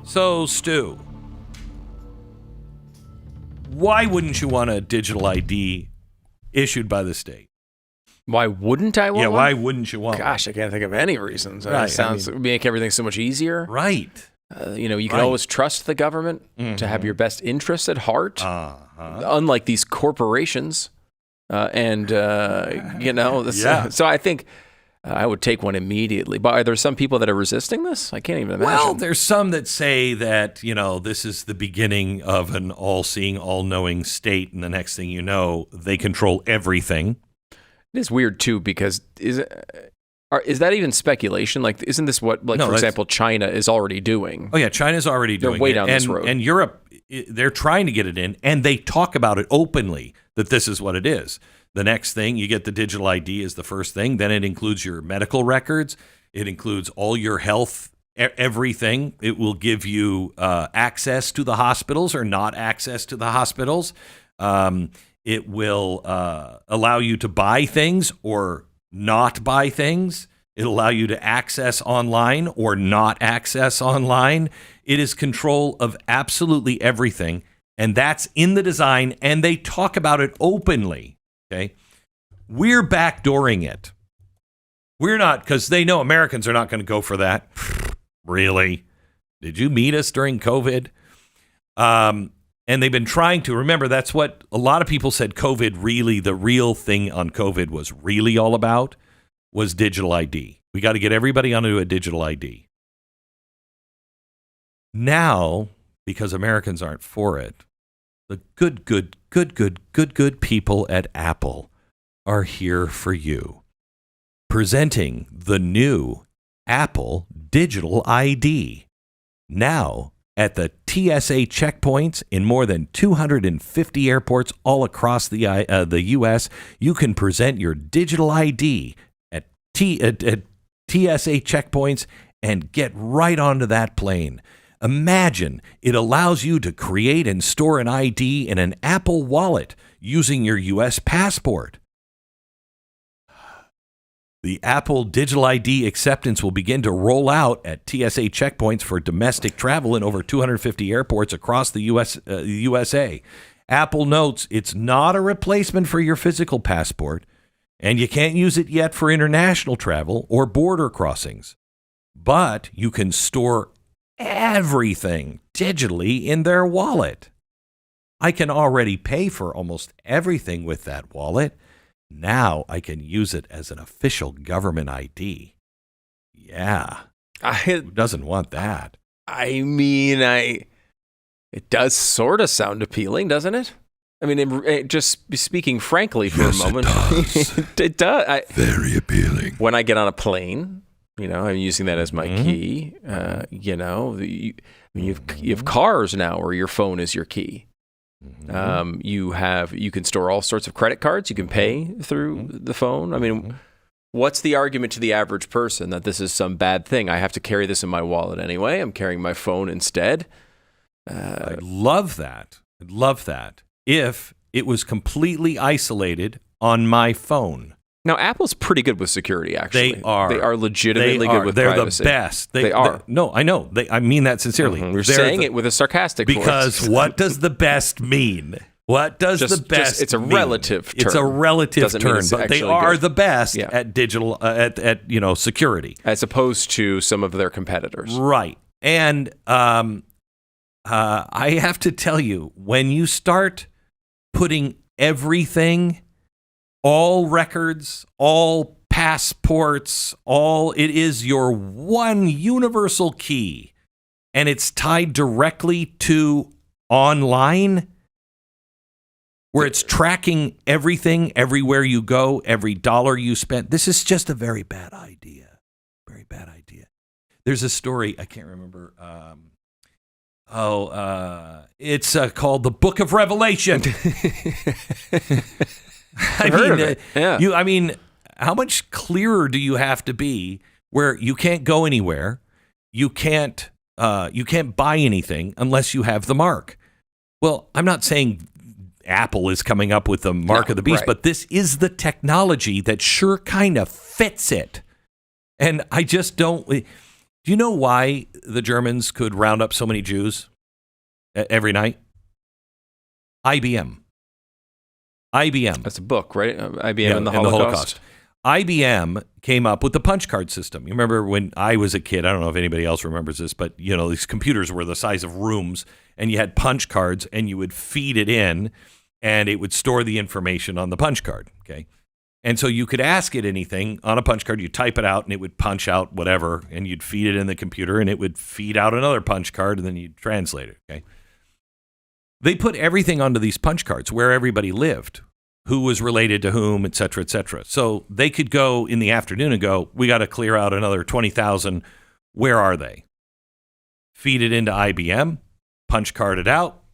So, Stu, why wouldn't you want a digital ID issued by the state? Why wouldn't I want one? Why wouldn't you want Gosh, I can't think of any reasons. Right, It sounds make everything so much easier. Right. You can always trust the government to have your best interests at heart, unlike these corporations. So I think I would take one immediately. But are there some people that are resisting this? I can't even imagine. Well, there's some that say that, this is the beginning of an all-seeing, all-knowing state, and the next thing you know, they control everything. It is weird, too, because is that even speculation? Like, isn't this what, for example, China is already doing? Oh, yeah, China's already doing it. They're way down this road. And Europe, they're trying to get it in, and they talk about it openly, that this is what it is. The next thing, you get the digital ID is the first thing. Then it includes your medical records. It includes all your health, everything. It will give you access to the hospitals or not access to the hospitals. It will allow you to buy things or not buy things. It'll allow you to access online or not access online. It is control of absolutely everything, and that's in the design, and they talk about it openly. Okay, we're backdooring it. We're not, because they know Americans are not going to go for that. Really? Did you meet us during COVID? And they've been trying to. Remember, that's what a lot of people said COVID really, the real thing on COVID was really all about, was digital ID. We got to get everybody onto a digital ID. Now, because Americans aren't for it, the good people at Apple are here for you. Presenting the new Apple Digital ID. Now, at the TSA checkpoints in more than 250 airports all across the U.S., you can present your digital ID at TSA checkpoints and get right onto that plane. Imagine it allows you to create and store an ID in an Apple Wallet using your U.S. passport. The Apple Digital ID acceptance will begin to roll out at TSA checkpoints for domestic travel in over 250 airports across the USA. Apple notes it's not a replacement for your physical passport, and you can't use it yet for international travel or border crossings. But you can store everything digitally in their wallet. I can already pay for almost everything with that wallet. Now I can use it as an official government ID. Yeah. Who doesn't want that? I mean, it does sort of sound appealing, doesn't it? I mean, just speaking frankly for a moment. It does. Very appealing. When I get on a plane, I'm using that as my key. You have cars now where your phone is your key. You can store all sorts of credit cards. You can pay through the phone. I mean, what's the argument to the average person that this is some bad thing? I have to carry this in my wallet anyway. I'm carrying my phone instead. I'd love that. If it was completely isolated on my phone. Now, Apple's pretty good with security, actually. They are. They are legitimately good with privacy. They're the best. They are. No, I know. I mean that sincerely. You're saying it with a sarcastic voice. Because what does the best mean? What does the best it's a mean? relative term. It's a relative term, but they are good. the best at digital, at security. As opposed to some of their competitors. Right. And I have to tell you, when you start putting everything, all records, all passports, it is your one universal key, and it's tied directly to online, where it's tracking everything, everywhere you go, every dollar you spend. This is just a very bad idea. Very bad idea. There's a story, I can't remember. It's called The Book of Revelation. I mean, how much clearer do you have to be where you can't go anywhere, you can't buy anything unless you have the mark? Well, I'm not saying Apple is coming up with the mark of the beast, but this is the technology that sure kind of fits it. And I just don't. Do you know why the Germans could round up so many Jews every night? IBM. That's a book, right? IBM and the Holocaust. IBM came up with the punch card system. You remember when I was a kid, I don't know if anybody else remembers this, but these computers were the size of rooms, and you had punch cards, and you would feed it in, and it would store the information on the punch card, okay? And so you could ask it anything on a punch card. You type it out, and it would punch out whatever, and you'd feed it in the computer, and it would feed out another punch card, and then you'd translate it, okay? They put everything onto these punch cards where everybody lived, who was related to whom, et cetera, et cetera. So they could go in the afternoon and go, we got to clear out another 20,000. Where are they? Feed it into IBM, punch card it out,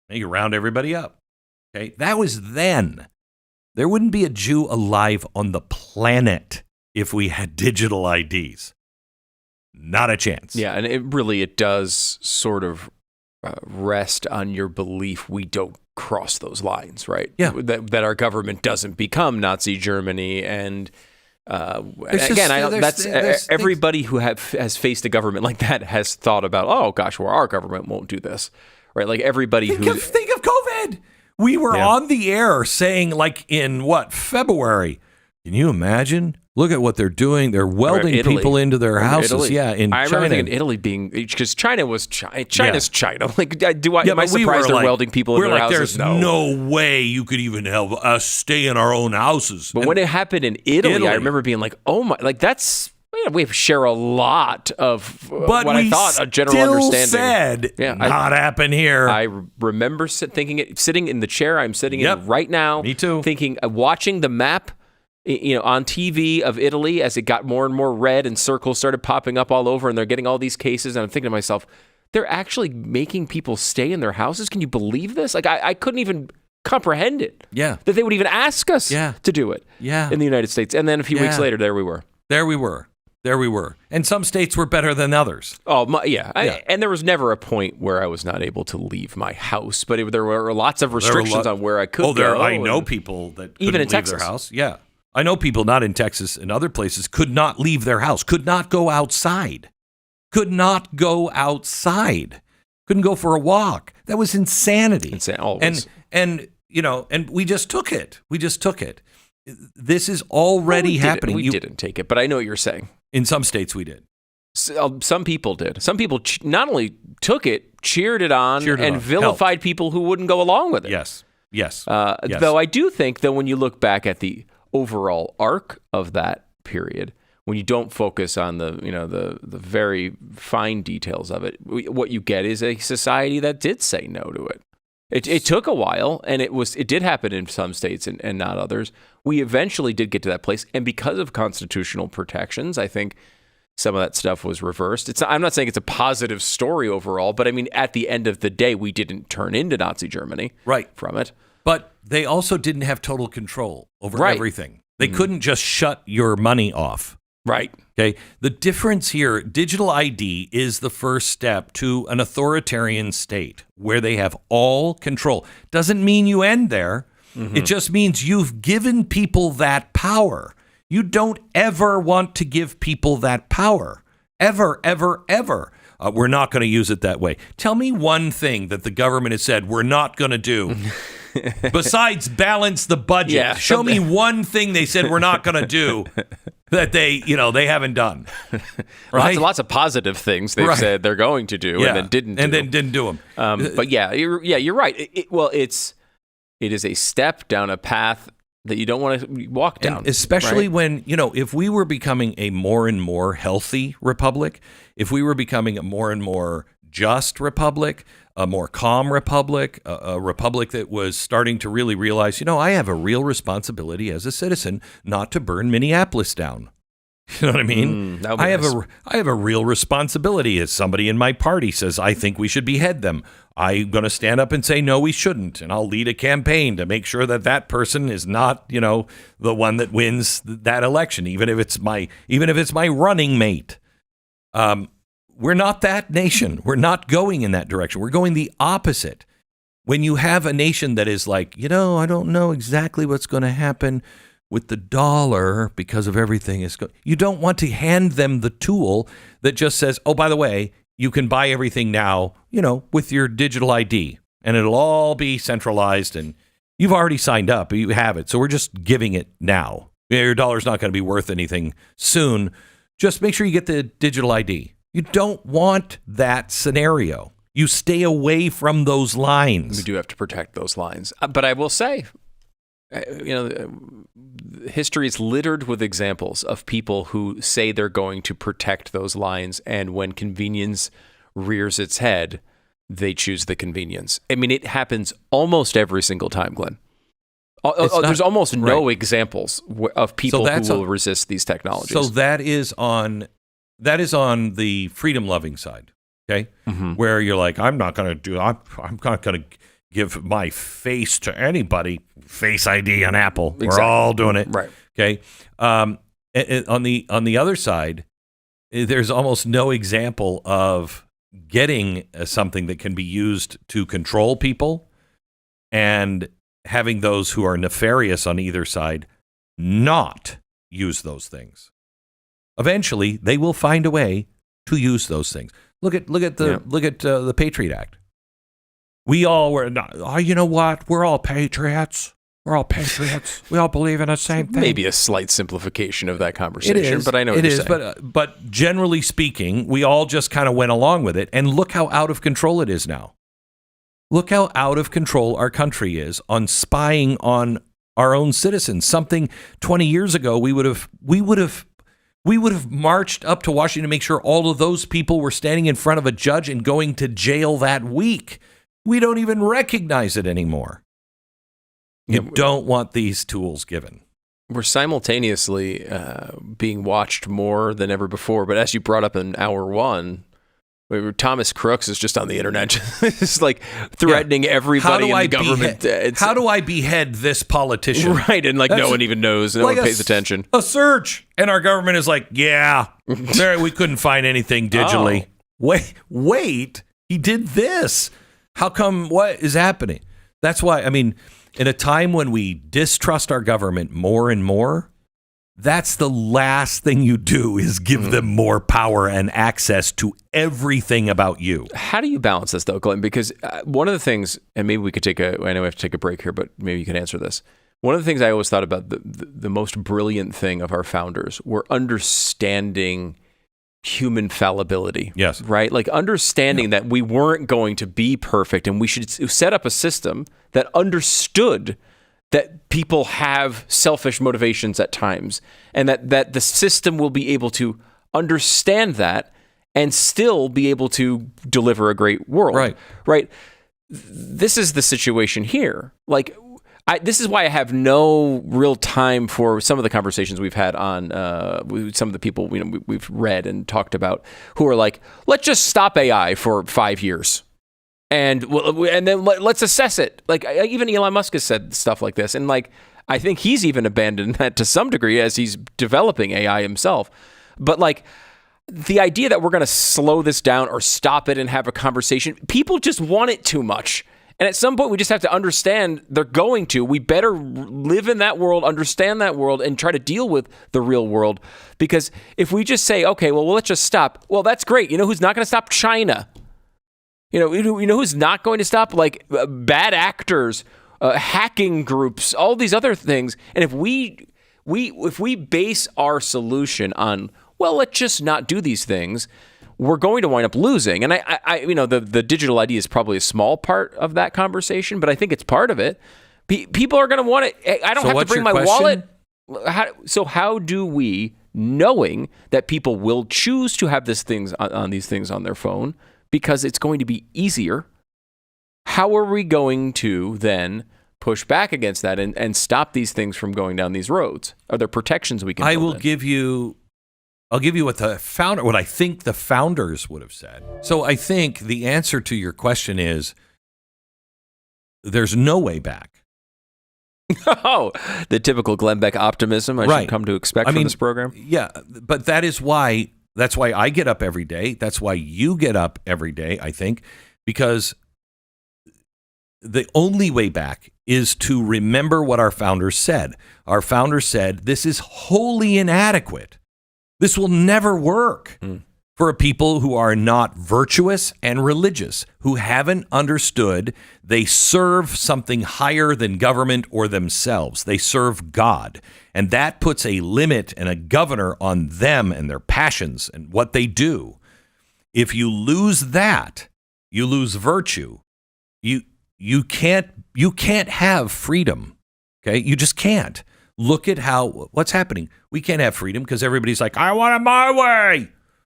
and you round everybody up. Okay, that was then. There wouldn't be a Jew alive on the planet if we had digital IDs. Not a chance. Yeah, and it does sort of rest on your belief we don't cross those lines, right? Yeah. That our government doesn't become Nazi Germany. And everybody who has faced a government like that has thought about, oh gosh, well, our government won't do this, right? Like everybody think of COVID. We were on the air saying, like, in February? Can you imagine? Look at what they're doing. They're welding people into their houses. Italy. Yeah, in I China. remember thinking Italy being, because China's China. Like, am I surprised they're welding people in their houses? There's no way you could even have us stay in our own houses. But when it happened in Italy, I remember being like, oh my, like that's. We share a lot of what I thought a general understanding. Not happen here. I remember sitting in the chair I'm sitting in right now. Me too. Thinking, watching the map, on TV of Italy as it got more and more red and circles started popping up all over, and they're getting all these cases. And I'm thinking to myself, they're actually making people stay in their houses. Can you believe this? Like I couldn't even comprehend it. Yeah, that they would even ask us to do it. Yeah, in the United States, and then a few weeks later, there we were. And some states were better than others. Oh, yeah. And there was never a point where I was not able to leave my house, but there were lots of restrictions on where I could go. I know people that couldn't even in leave Texas. their house. Yeah. I know people not in Texas and other places could not leave their house, could not go outside, couldn't go for a walk. That was insanity. Always. And we just took it. This is already happening. We didn't take it, but I know what you're saying. In some states, we did. Some people did. Some people not only took it, cheered it on, and vilified people who wouldn't go along with it. Yes. Though I do think that when you look back at the overall arc of that period, when you don't focus on the very fine details of it, what you get is a society that did say no to it. It took a while, and it did happen in some states and not others. We eventually did get to that place, and because of constitutional protections, I think some of that stuff was reversed. I'm not saying it's a positive story overall, but I mean, at the end of the day, we didn't turn into Nazi Germany from it. But they also didn't have total control over everything. They couldn't just shut your money off. Right. Okay. The difference here, digital ID is the first step to an authoritarian state where they have all control. Doesn't mean you end there. Mm-hmm. It just means you've given people that power. You don't ever want to give people that power. Ever, ever, ever. We're not going to use it that way. Tell me one thing that the government has said we're not going to do. Besides balance the budget. Yeah, show me one thing they said we're not going to do that they haven't done. Right? Lots of positive things they've said they're going to do and then didn't do. And then didn't do them. But you're right. It is a step down a path that you don't want to walk down. And especially when, if we were becoming a more and more healthy republic, if we were becoming a more and more just republic, a more calm republic, a republic that was starting to really realize, I have a real responsibility as a citizen not to burn Minneapolis down. You know what I mean? I have a real responsibility as somebody in my party says, I think we should behead them. I'm going to stand up and say, no, we shouldn't. And I'll lead a campaign to make sure that person is not, the one that wins that election, even if it's my running mate. We're not that nation. We're not going in that direction. We're going the opposite. When you have a nation that is like, I don't know exactly what's going to happen. with the dollar because of everything is going. You don't want to hand them the tool that just says, oh, by the way, you can buy everything now, with your digital ID, and it'll all be centralized, and you've already signed up, you have it. So we're just giving it now. Your dollar's not going to be worth anything soon. Just make sure you get the digital ID. You don't want that scenario. You stay away from those lines. We do have to protect those lines. But I will say, history is littered with examples of people who say they're going to protect those lines, and when convenience rears its head, they choose the convenience. I mean, it happens almost every single time, Glenn. There's almost no examples of people who will resist these technologies. So that is on the freedom-loving side, okay? Mm-hmm. Where you're like, I'm not going to give my face to anybody. Face ID on Apple. Exactly. We're all doing it, right? Okay. On the other side, there's almost no example of getting something that can be used to control people and having those who are nefarious on either side not use those things. Eventually, they will find a way to use those things. Look at the Patriot Act. We all were not. Oh, you know what? We're all patriots. We're all patriots. We all believe in the same thing. Maybe a slight simplification of that conversation, but I know what you're saying. But generally speaking, we all just kind of went along with it. And look how out of control it is now. Look how out of control our country is on spying on our own citizens. Something 20 years ago we would have marched up to Washington to make sure all of those people were standing in front of a judge and going to jail that week. We don't even recognize it anymore. You don't want these tools given. We're simultaneously being watched more than ever before. But as you brought up in hour one, Thomas Crooks is just on the internet, just like threatening everybody in the government. How do I behead this politician? Right, and no one even knows. No one pays attention. A search, and our government is like, yeah, we couldn't find anything digitally. Oh. Wait, he did this. How come? What is happening? That's why, in a time when we distrust our government more and more, that's the last thing you do is give them more power and access to everything about you. How do you balance this, though, Glenn? Because one of the things, and maybe we could I know we have to take a break here, but maybe you can answer this. One of the things I always thought about, the most brilliant thing of our founders were understanding human fallibility. Yes. Right? Like understanding that we weren't going to be perfect, and we should set up a system that understood that people have selfish motivations at times, and that the system will be able to understand that and still be able to deliver a great world. Right. This is the situation here. This is why I have no real time for some of the conversations we've had on with some of the people we've read and talked about who are like, let's just stop AI for 5 years. And then let's assess it. Even Elon Musk has said stuff like this. And I think he's even abandoned that to some degree as he's developing AI himself. But the idea that we're going to slow this down or stop it and have a conversation, people just want it too much. And at some point, we just have to understand they're going to. We better live in that world, understand that world, and try to deal with the real world. Because if we just say, okay, well, let's just stop. Well, that's great. You know who's not going to stop? China. You know who's not going to stop? Bad actors, hacking groups, all these other things. And if we base our solution on, well, let's just not do these things, we're going to wind up losing. And the digital ID is probably a small part of that conversation, but I think it's part of it. People are going to want it. I don't have to bring my wallet. How do we, knowing that people will choose to have these things on their phone because it's going to be easier, how are we going to then push back against that and stop these things from going down these roads? Are there protections we can build in? I'll give you what I think the founders would have said. So I think the answer to your question is there's no way back. Oh, the typical Glenn Beck optimism I should come to expect from this program. Yeah, but that's why I get up every day. That's why you get up every day, I think, because the only way back is to remember what our founders said. Our founders said, this is wholly inadequate. This will never work for people who are not virtuous and religious, who haven't understood they serve something higher than government or themselves. They serve God. And that puts a limit and a governor on them and their passions and what they do. If you lose that, you lose virtue. You can't have freedom. Okay? You just can't. Look at what's happening. We can't have freedom because everybody's like, I want it my way.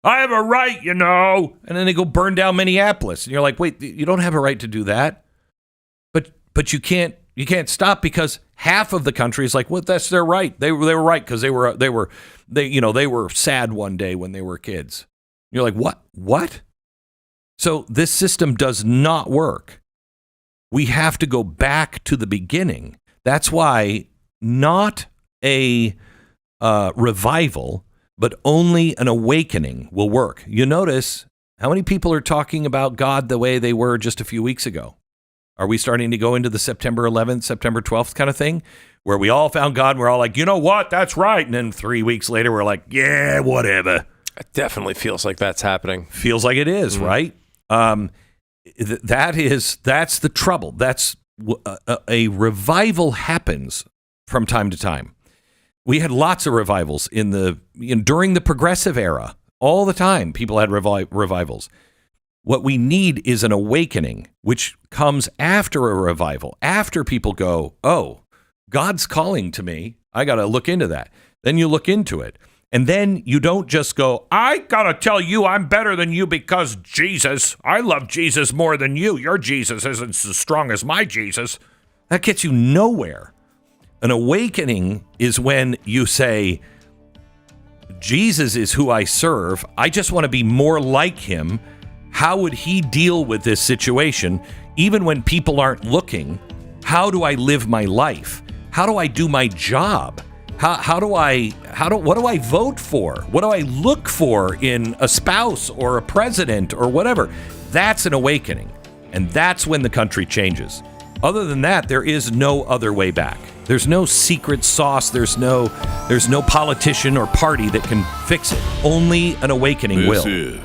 I have a right, you know. And then they go burn down Minneapolis. And you're like, wait, you don't have a right to do that. But you can't stop because half of the country is like, well, that's their right. They were right because they were sad one day when they were kids. You're like, what? So this system does not work. We have to go back to the beginning. That's why not a revival, but only an awakening will work. You notice how many people are talking about God the way they were just a few weeks ago? Are we starting to go into the September 11th, September 12th kind of thing where we all found God and we're all like, you know what? That's right. And then 3 weeks later, we're like, yeah, whatever. It definitely feels like that's happening. Feels like it is, right? That's the trouble. That's a revival happens from time to time. We had lots of revivals during the progressive era. All the time, people had revivals. What we need is an awakening, which comes after a revival. After people go, oh, God's calling to me. I got to look into that. Then you look into it. And then you don't just go, I got to tell you I'm better than you because Jesus. I love Jesus more than you. Your Jesus isn't as strong as my Jesus. That gets you nowhere. An awakening is when you say, Jesus is who I serve. I just want to be more like him. How would he deal with this situation? Even when people aren't looking, how do I live my life? How do I do my job? What do I vote for? What do I look for in a spouse or a president or whatever? That's an awakening. And that's when the country changes. Other than that, there is no other way back. There's no secret sauce. There's no politician or party that can fix it. Only an awakening will.